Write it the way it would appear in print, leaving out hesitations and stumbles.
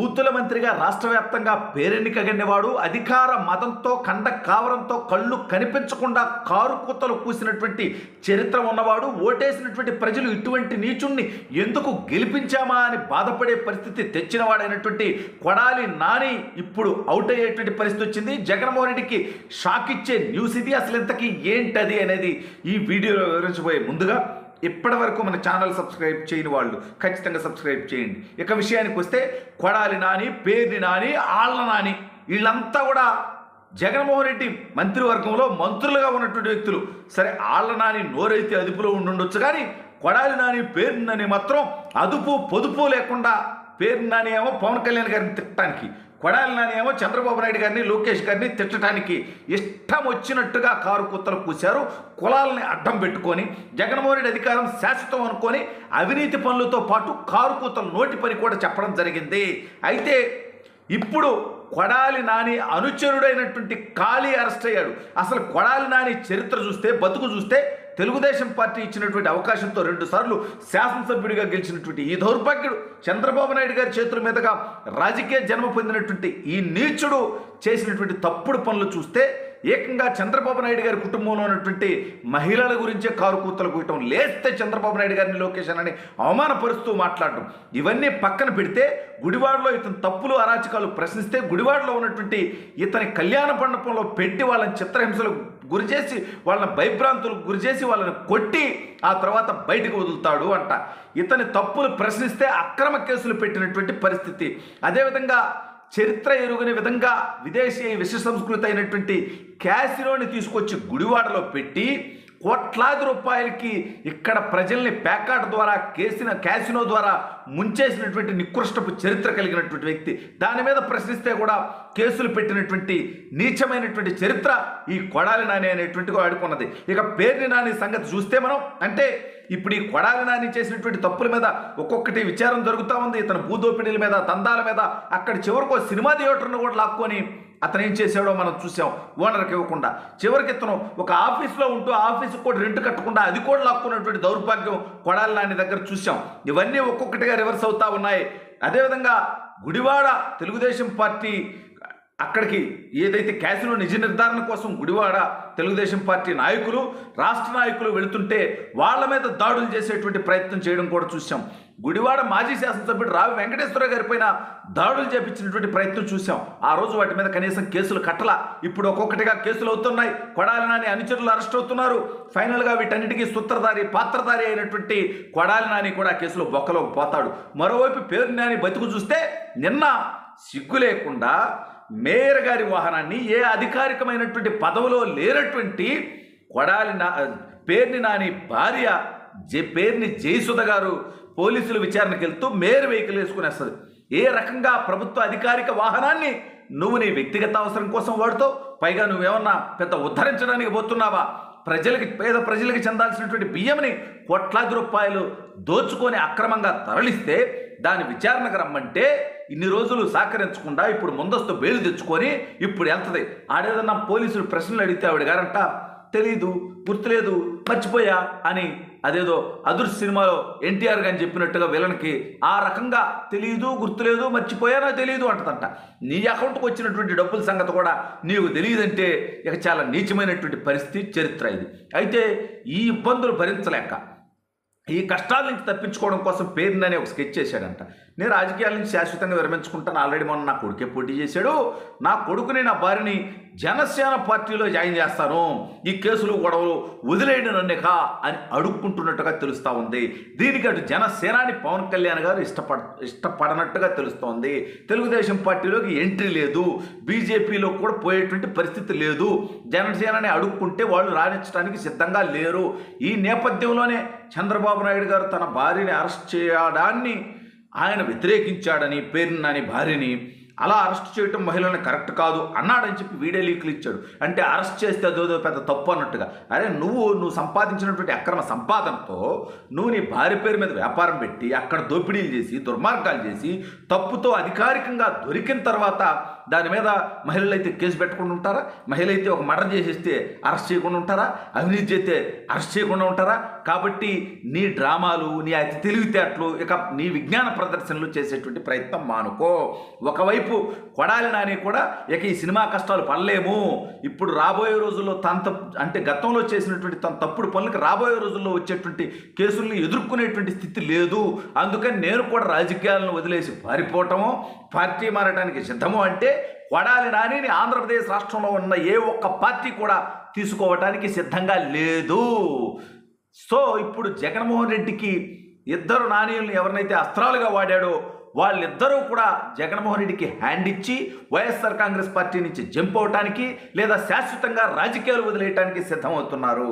బూతుల మంత్రిగా రాష్ట్ర వ్యాప్తంగా పేరెన్నికగన్నవాడు అధికార మతంతో కండ కావరంతో కళ్ళు కనిపించకుండా కారు కూతలు కూసినటువంటి చరిత్ర ఉన్నవాడు, ఓటేసినటువంటి ప్రజలు ఇటువంటి నీచుణ్ణి ఎందుకు గెలిపించామా అని బాధపడే పరిస్థితి తెచ్చినవాడైనటువంటి కొడాలి నాని ఇప్పుడు అవుట్ అయ్యేటువంటి పరిస్థితి వచ్చింది. జగన్మోహన్ రెడ్డికి షాక్ ఇచ్చే న్యూస్ ఇది. అసలు ఇంతకీ ఏంటది అనేది ఈ వీడియోలో వివరించబోయే ముందుగా ఇప్పటి వరకు మన ఛానల్ సబ్స్క్రైబ్ చేయని వాళ్ళు ఖచ్చితంగా సబ్స్క్రైబ్ చేయండి. ఇక విషయానికి వస్తే కొడాలి నాని, పేర్ని నాని, ఆళ్ల నాని వీళ్ళంతా కూడా జగన్మోహన్ రెడ్డి మంత్రివర్గంలో మంత్రులుగా ఉన్నటువంటి వ్యక్తులు. సరే, ఆళ్ల నాని నోరైతే అదుపులో ఉండుండొచ్చు, కానీ కొడాలి నాని, పేర్ని నాని మాత్రం అదుపు పొదుపు లేకుండా, పేర్ని నాని ఏమో పవన్ కళ్యాణ్ గారిని తిట్టడానికి, కొడాలి నాని ఏమో చంద్రబాబు నాయుడు గారిని, లోకేష్ గారిని తిట్టడానికి ఇష్టం వచ్చినట్టుగా కారు కుత్తలు కూశారు. కులాలని అడ్డం పెట్టుకొని జగన్మోహన్ రెడ్డి అధికారం శాశ్వతం అనుకొని అవినీతి పనులతో పాటు కారు కూతలు నోటి పని కూడా చెప్పడం జరిగింది. అయితే ఇప్పుడు కొడాలి నాని అనుచరుడైనటువంటి కాళీ అరెస్ట్ అయ్యాడు. అసలు కొడాలి నాని చరిత్ర చూస్తే, బతుకు చూస్తే, తెలుగుదేశం పార్టీ ఇచ్చినటువంటి అవకాశంతో 2 సార్లు శాసనసభ్యుడిగా గెలిచినటువంటి ఈ దౌర్భాగ్యుడు, చంద్రబాబు నాయుడు గారి చేతుల మీదుగా రాజకీయ జన్మ పొందినటువంటి ఈ నీచుడు చేసినటువంటి తప్పుడు పనులు చూస్తే ఏకంగా చంద్రబాబు నాయుడు గారి కుటుంబంలో ఉన్నటువంటి మహిళల గురించే కారు కూతలు కూయటం, లేస్తే చంద్రబాబు నాయుడు గారిని, లోకేష్ అని అవమానపరుస్తూ మాట్లాడటం, ఇవన్నీ పక్కన పెడితే గుడివాడలో ఇతని తప్పులు అరాచకాలు ప్రశ్నిస్తే గుడివాడలో ఉన్నటువంటి ఇతని కళ్యాణ మండపంలో పెట్టి వాళ్ళని చిత్రహింసలకు గురిచేసి, వాళ్ళని భయభ్రాంతులకు గురిచేసి, వాళ్ళని కొట్టి ఆ తర్వాత బయటకు వదులుతాడు అంట. ఇతని తప్పులు ప్రశ్నిస్తే అక్రమ కేసులు పెట్టినటువంటి పరిస్థితి. అదేవిధంగా చరిత్ర ఎరుగని విధంగా విదేశీ విష సంస్కృతి అయినటువంటి క్యాసినోని తీసుకొచ్చి గుడివాడలో పెట్టి కోట్లాది రూపాయలకి ఇక్కడ ప్రజల్ని ప్యాకాట్ ద్వారా క్యాసినో ద్వారా ముంచేసినటువంటి నికృష్టపు చరిత్ర కలిగినటువంటి వ్యక్తి. దాని మీద ప్రశ్నిస్తే కూడా కేసులు పెట్టినటువంటి నీచమైనటువంటి చరిత్ర ఈ కొడాలి నాని అనేటువంటి వాడుకున్నది. ఇక పేర్ని నాని సంగతి చూస్తే మనం, అంటే ఇప్పుడు ఈ కొడాలి నాని చేసినటువంటి తప్పుల మీద ఒక్కొక్కటి విచారం జరుగుతూ ఉంది. ఇతను భూదోపిడీల మీద, దందాల మీద, అక్కడ చివరికి సినిమా థియేటర్ను కూడా లాక్కొని అతను ఏం చేశాడో మనం చూసాం. ఓనర్కి ఇవ్వకుండా చివరికి ఇతను ఒక ఆఫీస్లో ఉంటూ ఆఫీసుకు కూడా రెంట్ కట్టకుండా అది కూడా లాక్కున్నటువంటి దౌర్భాగ్యం కొడాలి నాని దగ్గర చూసాం. ఇవన్నీ ఒక్కొక్కటిగా రివర్స్ అవుతా ఉన్నాయి. అదేవిధంగా గుడివాడ తెలుగుదేశం పార్టీ అక్కడికి ఏదైతే క్యాసినో నిజ నిర్ధారణ కోసం గుడివాడ తెలుగుదేశం పార్టీ నాయకులు, రాష్ట్ర నాయకులు వెళుతుంటే వాళ్ళ మీద దాడులు చేసేటువంటి ప్రయత్నం చేయడం కూడా చూసాం. గుడివాడ మాజీ శాసనసభ్యుడు రావి వెంకటేశ్వర గారి పైన దాడులు చేపించినటువంటి ప్రయత్నం చూసాం. ఆ రోజు వాటి మీద కనీసం కేసులు కట్టలా. ఇప్పుడు ఒక్కొక్కటిగా కేసులు అవుతున్నాయి. కొడాలి నాని అనుచరులు అరెస్ట్ అవుతున్నారు. ఫైనల్గా వీటన్నిటికీ సూత్రధారి, పాత్రధారి అయినటువంటి కొడాలి నాని కూడా కేసులో బొక్కలోకి పోతాడు. మరోవైపు పేర్ని నాని బతుకు చూస్తే నిన్న సిగ్గు లేకుండా మేయర్ గారి వాహనాన్ని, ఏ అధికారికమైనటువంటి పదవిలో లేనటువంటి పేర్ని నాని భార్య పేర్ని జయసుధ గారు పోలీసులు విచారణకు వెళ్తూ మేయర్ వెహికల్ వేసుకునేస్తుంది. ఏ రకంగా ప్రభుత్వ అధికారిక వాహనాన్ని నువ్వు నీ వ్యక్తిగత అవసరం కోసం వాడుతావు? పైగా నువ్వేమన్నా పెద్ద ఉద్ధరించడానికి పోతున్నావా? పేద ప్రజలకి చెందాల్సినటువంటి బియ్యంని కోట్లాది రూపాయలు దోచుకొని అక్రమంగా తరలిస్తే దాని విచారణకు రమ్మంటే ఇన్ని రోజులు సహకరించకుండా ఇప్పుడు ముందస్తు బెయిల్ తెచ్చుకొని ఇప్పుడు వెళ్తుంది. ఆడేదన్నా పోలీసులు ప్రశ్నలు అడిగితే ఆవిడ గారంట తెలీదు, గుర్తులేదు, మర్చిపోయా అని అదేదో అదుర్స్ సినిమాలో ఎన్టీఆర్ గారిని చెప్పినట్టుగా విలన్కి ఆ రకంగా తెలీదు, గుర్తులేదు, మర్చిపోయానో తెలీదు అంటదంట. నీ అకౌంట్కి వచ్చినటువంటి డబ్బుల సంగతి కూడా నీకు తెలియదంటే ఇక చాలా నీచమైనటువంటి పరిస్థితి, చరిత్ర ఇది. అయితే ఈ ఇబ్బందులు భరించలేక ఈ కష్టాల నుంచి తప్పించుకోవడం కోసం పేర్ని అనే ఒక స్కెచ్ చేశాడంట. నేను రాజకీయాల నుంచి శాశ్వతంగా విరమించుకుంటాను, ఆల్రెడీ మొన్న నా కొడుకే పోటీ చేశాడు, నా కొడుకుని నా భార్యని జనసేన పార్టీలో జాయిన్ చేస్తాను, ఈ కేసులు గొడవలు వదిలేయండి నన్నిక అని అడుక్కుంటున్నట్టుగా తెలుస్తూ ఉంది. దీనికి అటు జనసేనాని పవన్ కళ్యాణ్ గారు ఇష్టపడనట్టుగా తెలుస్తోంది. తెలుగుదేశం పార్టీలోకి ఎంట్రీ లేదు, బీజేపీలో కూడా పోయేటువంటి పరిస్థితి లేదు, జనసేనని అడుక్కుంటే వాళ్ళు రాణించడానికి సిద్ధంగా లేరు. ఈ నేపథ్యంలోనే చంద్రబాబు నాయుడు గారు తన భార్యని అరెస్ట్ చేయడాన్ని ఆయన వ్యతిరేకించాడని, పేరుని నాని భార్యని అలా అరెస్ట్ చేయటం మహిళలను కరెక్ట్ కాదు అన్నాడని చెప్పి వీడియో లీకులు ఇచ్చాడు. అంటే అరెస్ట్ చేస్తే అదేదో పెద్ద తప్పు అన్నట్టుగా. అరే నువ్వు సంపాదించినటువంటి అక్రమ సంపాదనతో నువ్వు నీ భార్య పేరు మీద వ్యాపారం పెట్టి అక్కడ దోపిడీలు చేసి దుర్మార్గాలు చేసి తప్పుతో అధికారికంగా దొరికిన తర్వాత దాని మీద మహిళలు అయితే కేసు పెట్టకుండా ఉంటారా? మహిళ అయితే ఒక మర్డర్ చేసేస్తే అరెస్ట్ చేయకుండా ఉంటారా? అవినీతి చేస్తే అరెస్ట్ చేయకుండా ఉంటారా? కాబట్టి నీ డ్రామాలు, నీ అతి తెలివితేటలు, ఇక నీ విజ్ఞాన ప్రదర్శనలు చేసేటువంటి ప్రయత్నం మానుకో. ఒకవైపు కొడాలి నాని కూడా ఇక ఈ సినిమా కష్టాలు పడలేము, ఇప్పుడు రాబోయే రోజుల్లో అంటే గతంలో చేసినటువంటి తన తప్పుడు పనులకు రాబోయే రోజుల్లో వచ్చేటువంటి కేసుల్ని ఎదుర్కొనేటువంటి స్థితి లేదు, అందుకని నేను కూడా రాజకీయాలను వదిలేసి పారిపోవటము, పార్టీ మారడానికి సిద్ధము అంటే కొడాలి నానిని ఆంధ్రప్రదేశ్ రాష్ట్రంలో ఉన్న ఏ ఒక్క పార్టీ కూడా తీసుకోవటానికి సిద్ధంగా లేదు. సో ఇప్పుడు జగన్మోహన్ రెడ్డికి ఇద్దరు నానీలను ఎవరినైతే అస్త్రాలుగా వాడాడో వాళ్ళిద్దరూ కూడా జగన్మోహన్ రెడ్డికి హ్యాండ్ ఇచ్చి వైఎస్ఆర్ కాంగ్రెస్ పార్టీ నుంచి జంప్ అవటానికి లేదా శాశ్వతంగా రాజకీయాలు వదిలేయటానికి సిద్ధమవుతున్నారు.